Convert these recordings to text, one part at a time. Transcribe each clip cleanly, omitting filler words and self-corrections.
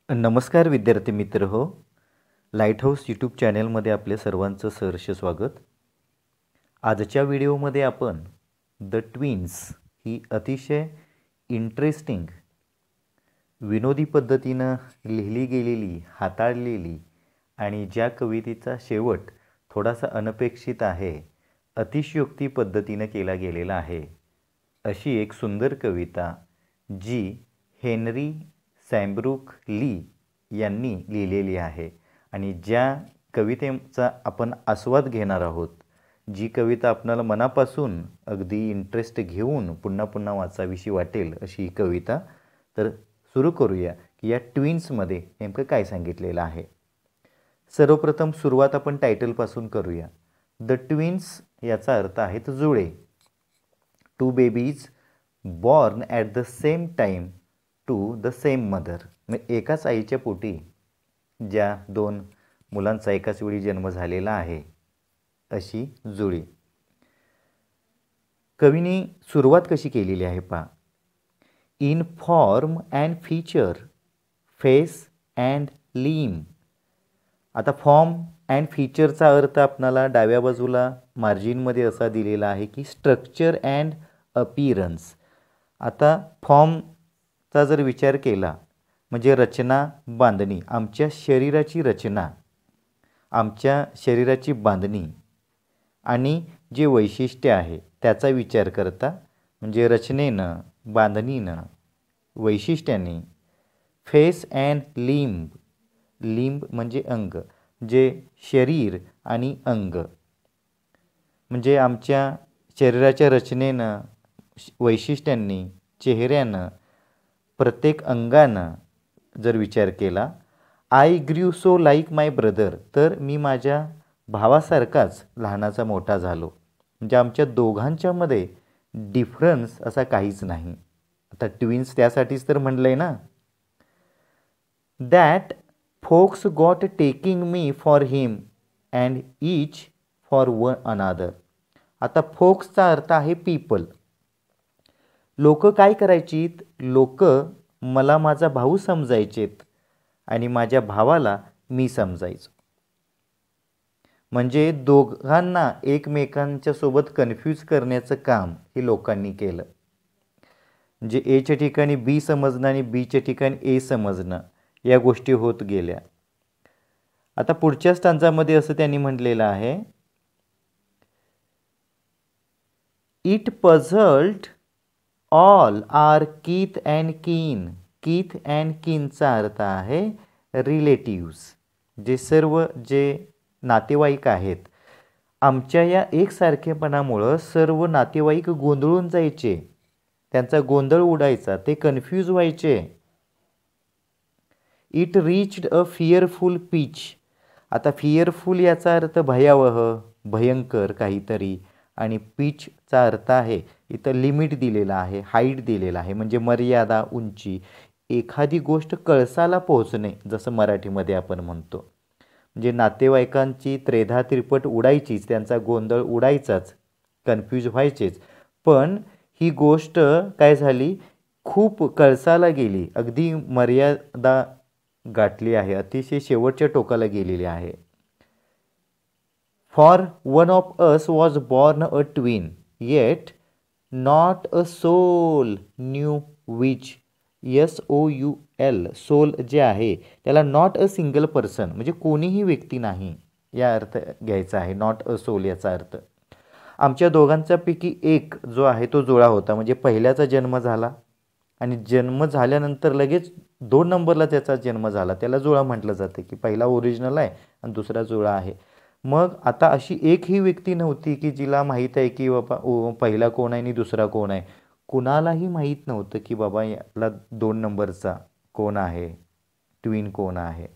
नमस्कार विद्यार्थी मित्र हो. लाईट हाऊस यूट्यूब चॅनलमध्ये आपल्या सर्वांचं सहर्ष स्वागत. आजच्या व्हिडिओमध्ये आपण द ट्विन्स ही अतिशय इंटरेस्टिंग विनोदी पद्धतीनं लिहिली गेलेली, हाताळलेली आणि ज्या कवितेचा शेवट थोडासा अनपेक्षित आहे, अतिशयोक्ती पद्धतीनं केला गेलेला आहे, अशी एक सुंदर कविता जी हेनरी सॅम्ब्रुक ली यांनी लिहिलेली आहे आणि ज्या कवितेचा आपण आस्वाद घेणार आहोत, जी कविता आपणाला मनापासून अगदी इंटरेस्ट घेऊन पुन्हा पुन्हा वाचावीशी वाटेल अशी ही कविता. तर सुरू करूया की या ट्विन्समध्ये नेमकं काय सांगितलेलं आहे. सर्वप्रथम सुरुवात आपण टायटलपासून करूया. द ट्विन्स याचा अर्थ आहेत जुळे. Two babies born at the same time to the same mother. म्हणजे एकाच आईच्या पोटी ज्या दोन मुलांचा एकाच वेळी जन्म झालेला आहे, अशी जुळी. कवीने सुरुवात कशी केलेली आहे पहा. In form and feature, face and लिम. आता फॉर्म अँड फीचरचा अर्थ आपणाला डाव्या बाजूला मार्जिनमध्ये असा दिलेला आहे की स्ट्रक्चर अँड अपीरन्स. आता फॉर्मचा जर विचार केला म्हणजे रचना, बांधणी, आमच्या शरीराची रचना, आमच्या शरीराची बांधणी आणि जे वैशिष्ट्य आहे त्याचा विचार करता म्हणजे रचनेनं, बांधणीनं, वैशिष्ट्याने. फेस अँड लिंब. लिंब म्हणजे अंग, जे शरीर आणि अंग म्हणजे आमच्या शरीराच्या रचनेनं, वैशिष्ट्यांनी, चेहऱ्यानं, प्रत्येक अंगानं जर विचार केला. I grew so like my brother. तर मी माझ्या भावासारखाच लहानाचा मोठा झालो. म्हणजे आमच्या दोघांच्यामध्ये डिफरन्स असा काहीच नाही. आता ट्विन्स त्यासाठीच तर म्हणलं आहे ना. दॅट फोक्स got taking me for him and each for one another. आता फोक्सचा अर्थ आहे पीपल. लोक काय करायचीत? लोक मला माझा भाऊ समजायचेत आणि माझ्या भावाला मी समजायचो. म्हणजे दोघांना एकमेकांच्या सोबत कन्फ्यूज करण्याचं काम हे लोकांनी केलं. म्हणजे एच्या ठिकाणी बी समजणं आणि बीच्या ठिकाणी ए समजणं या गोष्टी होत गेल्या. आता पुढच्या स्टांजामध्ये असं त्यांनी म्हटलेलं आहे. It puzzled all our kith and kin. Kith and कीनचा अर्थ आहे रिलेटिव्स, जे सर्व जे नातेवाईक आहेत. आमच्या या एकसारखेपणामुळं सर्व नातेवाईक गोंधळून जायचे, त्यांचा गोंधळ उडायचा, ते कन्फ्यूज व्हायचे. It reached a fearful pitch. आता फिअरफुल याचा अर्थ भयावह, भयंकर काहीतरी, आणि पिचचा अर्थ आहे इथं लिमिट दिलेला आहे, हाईट दिलेला आहे, म्हणजे मर्यादा, उंची. एखादी गोष्ट कळसाला पोहोचणे, जसं मराठीमध्ये आपण म्हणतो. म्हणजे नातेवाईकांची त्रेधा तिरपट उडायचीच, त्यांचा गोंधळ उडायचाच, कन्फ्यूज व्हायचेच. पण ही गोष्ट काय झाली, खूप कळसाला गेली, अगदी मर्यादा गाठली आहे, अतिशय शेवटच्या टोकाला गेलेली आहे. For one of us was born a twin, yet not a soul knew which. SOUL, soul जे आहे त्याला नॉट अ सिंगल पर्सन, म्हणजे कोणीही व्यक्ती नाही या अर्थ घ्यायचा आहे. नॉट अ सोल याचा अर्थ आमच्या दोघांच्यापैकी एक जो आहे तो जुळा होता. म्हणजे पहिल्याचा जन्म झाला आणि जन्म झाल्यानंतर लगेच 2 नंबरला त्याचा जन्म झाला, त्याला जुळा म्हटलं जातं की पहिला ओरिजिनल आहे आणि दुसरा जुळा आहे. मग आता अशी एकही व्यक्ती नव्हती की जिला माहीत आहे की बाबा पहिला कोण आहे आणि दुसरा कोण आहे. कुणालाही माहीत नव्हतं की बाबा याला 2 नंबरचा कोण आहे, ट्विन कोण आहे,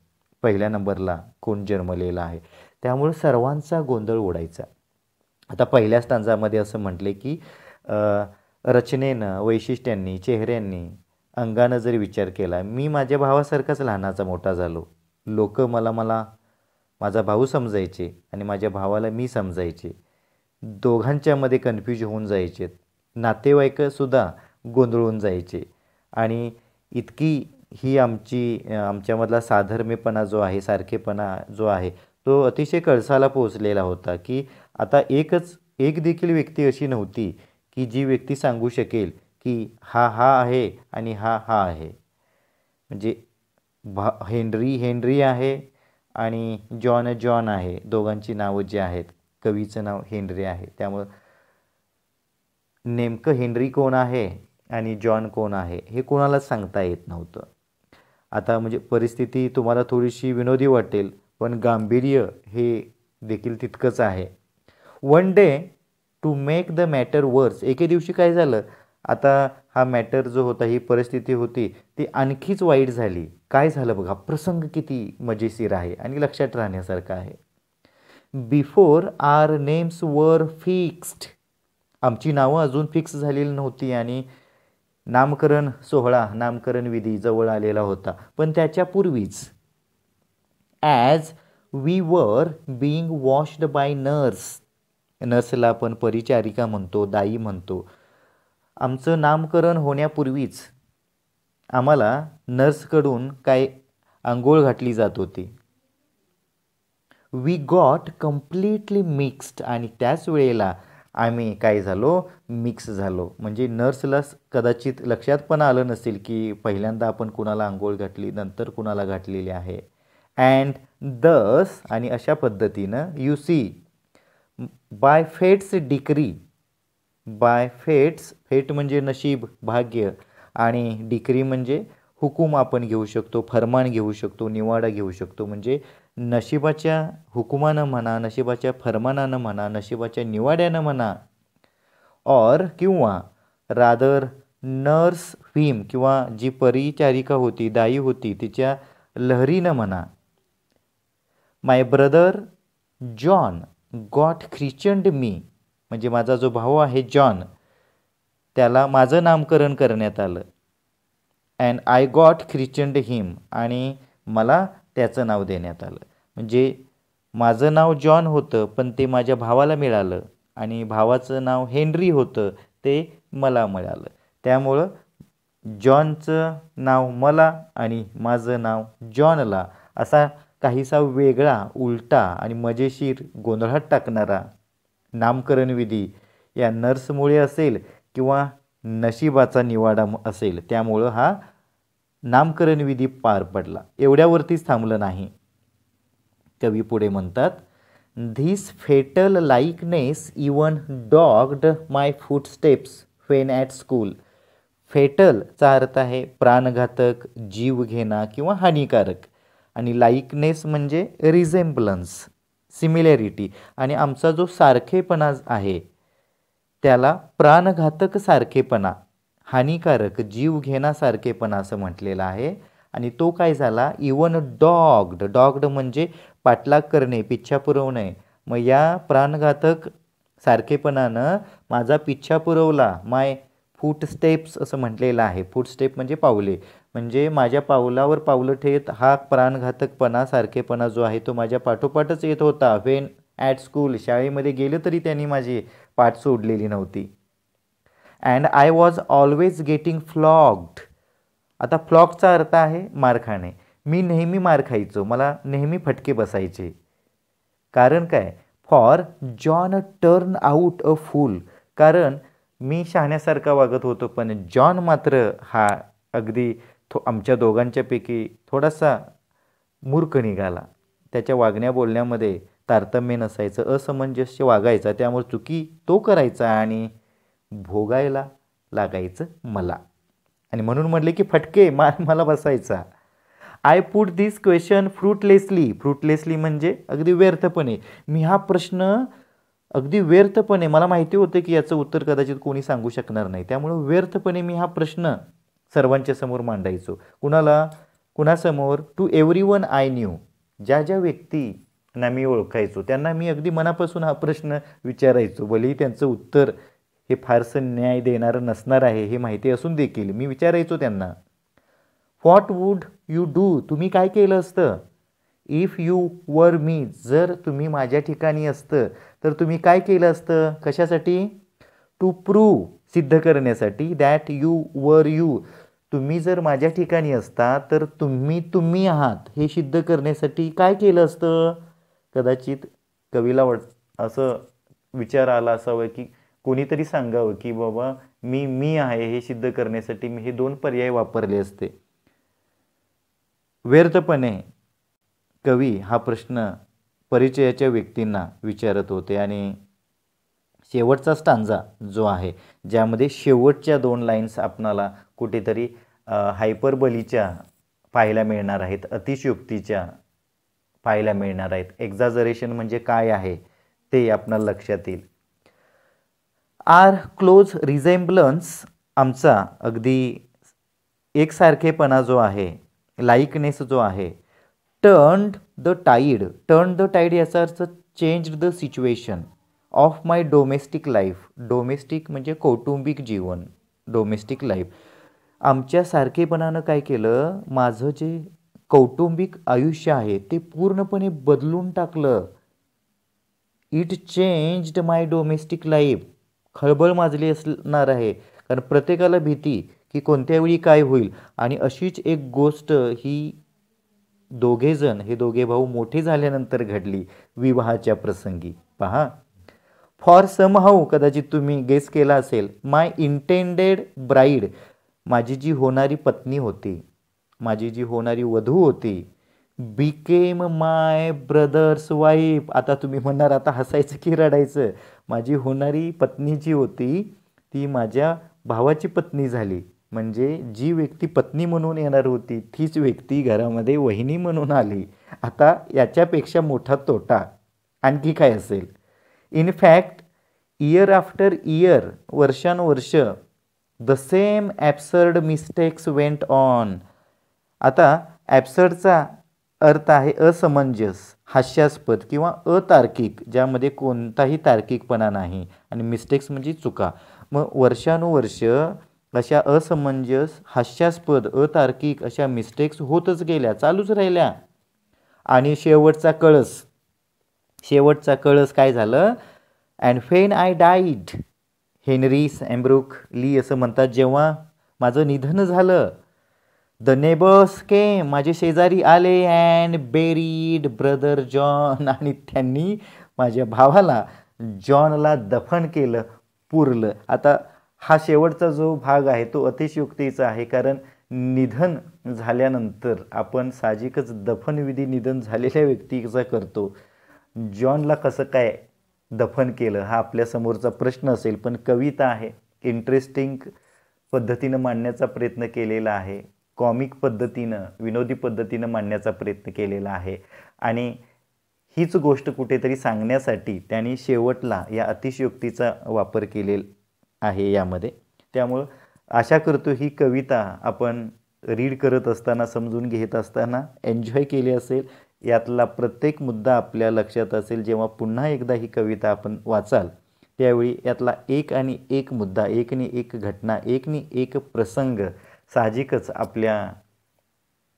पहिल्या नंबरला कोण जन्मलेला आहे. त्यामुळे सर्वांचा गोंधळ उडायचा. आता पहिल्या स्टांजामध्ये असं म्हटले की रचनेनं, वैशिष्ट्यांनी, चेहऱ्यांनी, अंगानं जर विचार केला, मी माझ्या भावासारखाच लहानाचा मोठा झालो. लोक मला माझा भाऊ समजायचे आणि माझ्या भावाला मी समजायचे. दोघांच्यामध्ये कन्फ्यूज होऊन जायचे, नातेवाईकसुद्धा गोंधळून जायचे आणि इतकी ही आमच्यामधला साधर्म्यपणा जो आहे, सारखेपणा जो आहे, तो अतिशय कळसाला पोहोचलेला होता, की आता एक देखील व्यक्ती अशी नव्हती, की जी व्यक्ती सांगू शकेल, की हा आहे आणि हा आहे. म्हणजे हेनरी हेनरी आहे आणि जॉन आहे. दोघांची नावं जी आहेत, कवीचं नाव हेनरी आहे. त्यामुळं नेमकं हेनरी कोण आहे आणि जॉन कोण आहे हे कोणालाच सांगता येत नव्हतं. आता म्हणजे परिस्थिती तुम्हाला थोडीशी विनोदी वाटेल, पण गांभीर्य हे देखील तितकंच आहे. One day to make the matter worse, एके दिवशी काय झालं, आता हा मॅटर जो होता, ही परिस्थिती होती, ती आणखीच वाईट झाली. काय झालं बघा, प्रसंग किती मजेशीर आहे आणि लक्षात राहण्यासारखं आहे. Before our names were fixed, आमची नावं अजून फिक्स झालेली नव्हती आणि नामकरण विधी जवळ आलेला होता. पण त्याच्यापूर्वीच as we were being washed by नर्सला आपण परिचारिका म्हणतो, दाई म्हणतो. आमचं नामकरण होण्यापूर्वीच आम्हाला नर्सकडून काय अंघोळ घातली जात होती. वी गॉट कम्प्लिटली मिक्स्ड, आणि त्याच वेळेला आम्ही काय झालो, मिक्स झालो. म्हणजे नर्सला कदाचित लक्षात पण आलं नसेल की पहिल्यांदा आपण कुणाला अंघोळ घातली, नंतर कुणाला घातलेली आहे. अँड दस, आणि अशा पद्धतीनं you see, by fate's decree, by fate म्हणजे नशीब, भाग्य, आणि डिक्री म्हणजे हुकूम आपण घेऊ शकतो, फरमान घेऊ शकतो, निवाडा घेऊ शकतो. म्हणजे नशिबाच्या हुकुमानं म्हणा, नशिबाच्या फरमानानं म्हणा, नशिबाच्या निवाड्यानं म्हणा, किंवा रादर नर्स व्हीम, किंवा जी परिचारिका होती, दाई होती, तिच्या लहरीनं म्हणा. माय ब्रदर जॉन गॉट ख्रिश्चन्ड मी, म्हणजे माझा जो भाऊ आहे जॉन, त्याला माझं नामकरण करण्यात आलं. अँड आय गॉट ख्रिश्चन्ड हिम, आणि मला त्याचं नाव देण्यात आलं. म्हणजे माझं नाव जॉन होतं, पण ते माझ्या भावाला मिळालं, आणि भावाचं नाव हेनरी होतं, ते मला मिळालं. त्यामुळं जॉनचं नाव मला आणि माझं नाव जॉनला, असा काहीसा वेगळा, उलटा आणि मजेशीर, गोंधळात टाकणारा नामकरण विधी या नर्समुळे असेल किंवा नशिबाचा निवाडा असेल, त्यामुळं हा नामकरण विधी पार पडला. एवढ्यावरतीच थांबलं नाही. कवी पुढे म्हणतात, this fatal likeness even dogged my footsteps when at school. फेटलचा अर्थ आहे प्राणघातक, जीवघेणा किंवा हानिकारक, आणि लाईकनेस म्हणजे रिझेम्बलन्स, सिमिलॅरिटी, आणि आमचा जो सारखेपणा आहे त्याला प्राणघातक सारखेपणा, हानिकारक, जीवघेणा सारखेपणा असं म्हटलेलं आहे. आणि तो काय झाला, इवन डॉग्ड म्हणजे पाठलाग करणे, पिच्छा पुरवणे. मग या प्राणघातक सारखेपणानं माझा पिच्छा पुरवला. माय फूटस्टेप्स असं म्हटलेलं आहे. फूटस्टेप म्हणजे पावले, म्हणजे माझ्या पावलावर पावलं ठेवत हा प्राणघातकपणा, सारखेपणा जो आहे तो माझ्या पाठोपाठच येत होता. व्हेन ॲट स्कूल, शाळेमध्ये गेलं तरी त्यांनी माझी पाठ सोडलेली नव्हती. And I was always getting flogged. आता फ्लॉगचा अर्थ आहे मार खाणे. मी नेहमी मार खायचो, मला नेहमी फटके बसायचे. कारण काय, for John turn out a fool, कारण मी शहाण्यासारखा वागत होतो, पण जॉन मात्र हा अगदी आमच्या दोघांच्यापैकी थोडासा मूर्ख निघाला. त्याच्या वागण्या बोलण्यामध्ये तारतम्य नसायचं, असमंजस्य वागायचा. त्यामुळे चुकी तो करायचा आणि भोगायला लागायचं मला. आणि म्हणून म्हटले की फटके मला बसायचा. आय पुट दिस क्वेश्चन फ्रुटलेसली म्हणजे अगदी व्यर्थपणे. मी हा प्रश्न अगदी व्यर्थपणे, मला माहिती होतं की याचं उत्तर कदाचित कोणी सांगू शकणार नाही, त्यामुळं व्यर्थपणे मी हा प्रश्न सर्वांच्या समोर मांडायचो. कुणासमोर, टू एव्हरीवन आय न्यू, ज्या ज्या व्यक्तींना मी ओळखायचो त्यांना मी अगदी मनापासून हा प्रश्न विचारायचो. भलेही त्यांचं उत्तर हे फारसं न्याय देणारं नसणार आहे हे माहिती असून देखील मी विचारायचो त्यांना, व्हॉट वूड यू डू, तुम्ही काय केलं असतं, इफ यू वर मी, जर तुम्ही माझ्या ठिकाणी असतं तर तुम्ही काय केलं असतं. कशासाठी, टू प्रूव्ह, सिद्ध करण्यासाठी, दॅट यू वर यू, तुम्ही जर माझ्या ठिकाणी असता तर तुम्ही आहात हे सिद्ध करण्यासाठी काय केलं असतं? कदाचित कवीला असं विचार आला असावं की कोणीतरी सांगावं की बाबा मी आहे हे सिद्ध करण्यासाठी मी हे 2 पर्याय वापरले असते. व्यर्थपणे कवी हा प्रश्न परिचयाच्या व्यक्तींना विचारत होते आणि शेवटचा स्टांजा जो आहे ज्यामध्ये शेवटच्या 2 लाईन्स आपणाला कुठेतरी हायपरबोलीच्या पाहायला मिळणार आहेत, अतिशयोक्तीच्या पाहायला मिळणार आहेत. एक्झॅजरेशन म्हणजे काय आहे ते आपणाला लक्षात येईल. आर क्लोज रिझेम्बलन्स आमचा अगदी एकसारखेपणा जो आहे, लाईकनेस जो आहे, टर्न्ड द टाईड याचा अर्थ changed the situation of my domestic life. Domestic म्हणजे कौटुंबिक जीवन, डोमेस्टिक लाईफ. आमच्या सारखेपणानं काय केलं, माझं जे कौटुंबिक आयुष्य आहे ते पूर्णपणे बदलून टाकलं. It changed my domestic life. खळबळ माजली असणार आहे, कारण प्रत्येकाला भीती की कोणत्या वेळी काय होईल. आणि अशीच एक गोष्ट ही हे दोघे भाऊ मोठे झाल्यानंतर घडली विवाहाच्या प्रसंगी. पहा, फॉर समहाऊ कदाचित तुम्ही गेस केला असेल, माय इंटेंडेड ब्राईड माझी जी होणारी पत्नी होती, माझी जी होणारी वधू होती, बिकेम माय ब्रदर्स वाईफ. आता तुम्ही म्हणणार आता हसायचं की रडायचं? माझी होणारी पत्नी जी होती ती माझ्या भावाची पत्नी झाली. म्हणजे जी व्यक्ती पत्नी म्हणून येणार होती तीच व्यक्ती घरामध्ये वहिनी म्हणून आली. आता याच्यापेक्षा मोठा तोटा आणखी काय असेल? In fact year after year, वर्षानुवर्ष, the same absurd mistakes went on. आता ॲब्सर्डचा अर्थ आहे असमंजस, हास्यास्पद किंवा अतार्किक, ज्यामध्ये कोणताही तार्किकपणा नाही. आणि मिस्टेक्स म्हणजे चुका. मग वर्षानुवर्ष अशा असमंजस, हास्यास्पद, अतार्किक अशा मिस्टेक्स होतच गेल्या, चालूच राहिल्या. आणि शेवटचा कळस काय झालं? And when I died, Henry Sambrook Leigh असं म्हणतात, जेव्हा माझं निधन झालं, द नेबर्स केम, माझे शेजारी आले, अँड बेरीड ब्रदर जॉन, आणि त्यांनी माझ्या भावाला जॉनला दफन केलं, पुरलं. आता हा शेवटचा जो भाग आहे तो अतिशयोक्तीचा आहे, कारण निधन झाल्यानंतर आपण साहजिकच दफनविधी निधन झालेल्या व्यक्तीचा करतो. जॉनला कसं काय दफन केलं हा आपल्यासमोरचा प्रश्न असेल, पण कविता आहे, इंटरेस्टिंग पद्धतीनं मांडण्याचा प्रयत्न केलेला आहे, कॉमिक पद्धतीनं, विनोदी पद्धतीनं मांडण्याचा प्रयत्न केलेला आहे. आणि हीच गोष्ट कुठेतरी सांगण्यासाठी त्यांनी शेवटला या अतिशयोक्तीचा वापर केलेला आहे यामध्ये. त्यामुळं आशा करतो ही कविता आपण रीड करत असताना, समजून घेत असताना एन्जॉय केली असेल. यातला प्रत्येक मुद्दा आपल्या लक्षात असेल. जेव्हा पुन्हा एकदा ही कविता आपण वाचाल त्यावेळी यातला एक आणि एक मुद्दा, एकनी एक घटना, एकनी एक प्रसंग साहजिकच आपल्या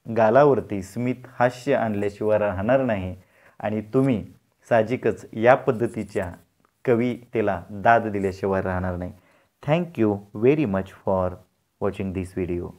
गालावरती स्मित हास्य आणल्याशिवाय राहणार नाही. आणि तुम्ही साहजिकच या पद्धतीच्या कवितेला दाद दिल्याशिवाय राहणार नाही. Thank you very much for watching this video.